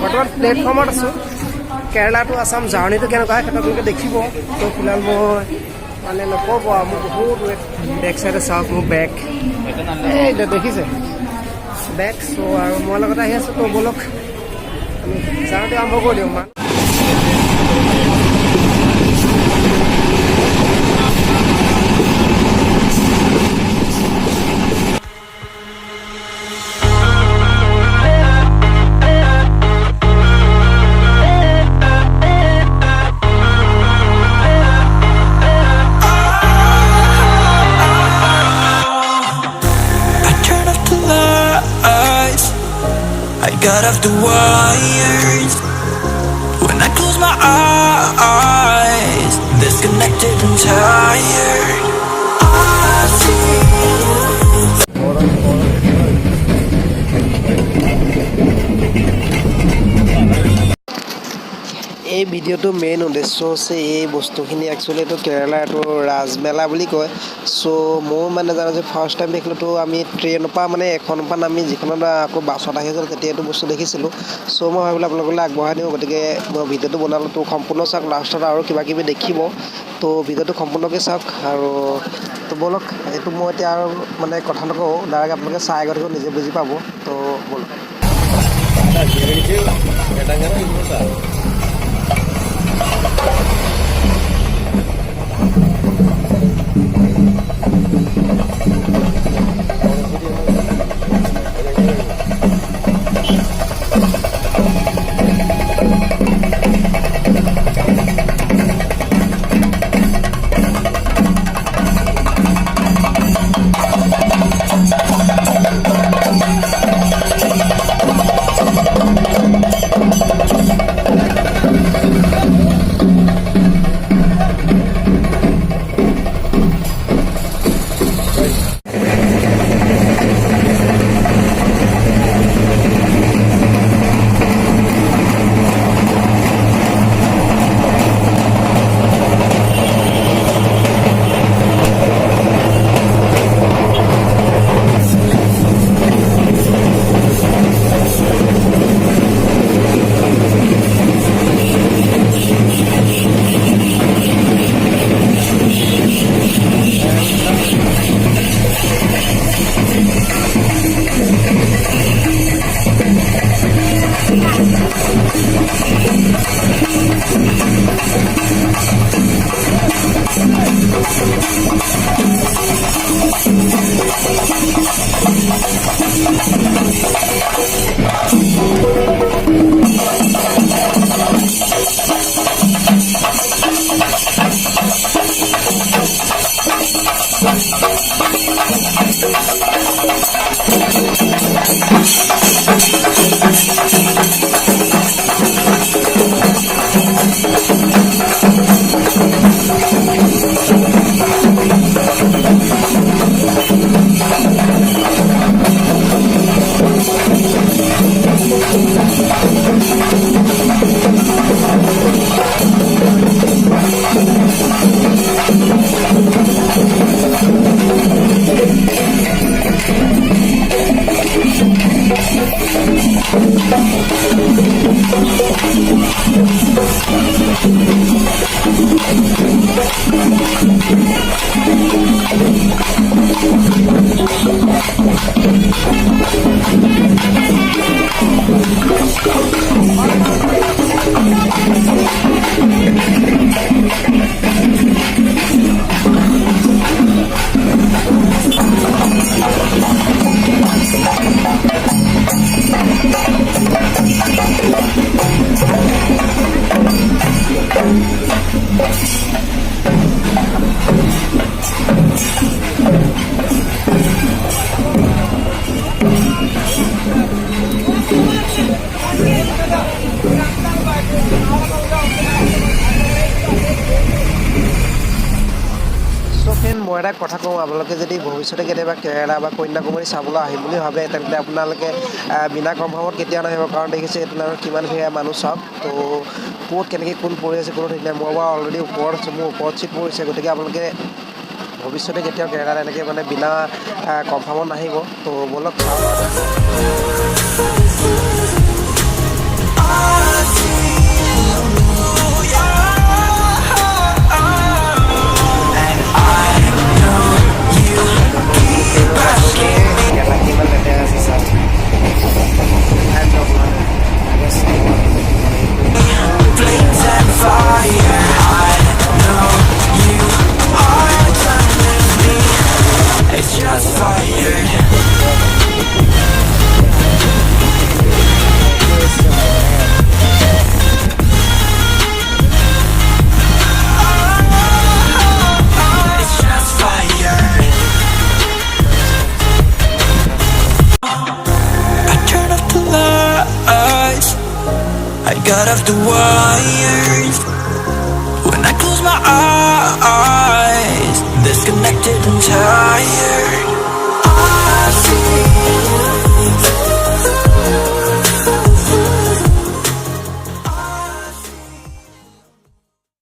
বৰ্তমান প্লেটফৰ্মত আছোঁ। কেৰেলা টু আছাম জাৰ্ণিটো কেনেকুৱা হয় আপোনালোকে দেখিব। তো ফিলহাল মই মানে নক'ব আৰু মোৰ বহুত বেক চাইডে চাওক মোৰ বেগ এই দেখিছে বেগ। চ' আৰু মই লগতে আহি আছোঁ। তো ব'লক আমি জাৰ্ণিটো আৰম্ভ কৰি দিওঁ। Got off the wires when I close my eyes, disconnected and tired. I see এই ভিডিঅ'টো মেইন উদ্দেশ্য হৈছে এই বস্তুখিনি একচুৱেলি এইটো কেৰেলা এইটো ৰাজমেলা বুলি কয়। চ' ময়ো মানে জানো যে ফাৰ্ষ্ট টাইম দেখিলোঁতো আমি ট্ৰেইনৰ পৰা মানে এখনৰ পৰা নামি যিখনত আকৌ বাছত আহিছিলোঁ তেতিয়া এইটো বস্তু দেখিছিলোঁ। চ' মই ভাবিলোঁ আপোনালোকলৈ আগবঢ়াই দিওঁ। গতিকে মই ভিডিঅ'টো বনালোঁ। তো সম্পূৰ্ণ চাওক, লাষ্টত আৰু কিবা কিবি দেখিব। তো ভিডিঅ'টো সম্পূৰ্ণকৈ চাওক আৰু তো ব'লক এইটো মই এতিয়া আৰু মানে কথা নকওঁ, ডাইৰেক্ট আপোনালোকে চাই গতিকে নিজে বুজি পাব। তো ব'লক। মই এটা কথা কওঁ, আপোনালোকে যদি ভৱিষ্যতে কেতিয়াবা কেৰেলা বা কন্যাকুমাৰী চাবলৈ আহিম বুলি ভাবে, তেন্তে আপোনালোকে বিনা কনফাৰ্মত কেতিয়াও নাহিব। কাৰণ দেখিছে এইটো কিমান ভিৰ মানুহ চাওক। তো ক'ত কেনেকৈ কোন পৰি আছে কোনো ঠিক নাই। মই বাৰু অলৰেডি ওপৰত আছোঁ, মোৰ ওপৰত চিট পৰিছে। গতিকে আপোনালোকে ভৱিষ্যতে কেতিয়াও কেৰেলাত এনেকৈ মানে বিনা কনফাৰ্মত নাহিব। তো ব'লক চাওঁ। Flames and fire, I know you are done with me. It's just fired. It's just fired. I turn off the lights, I got off the wires.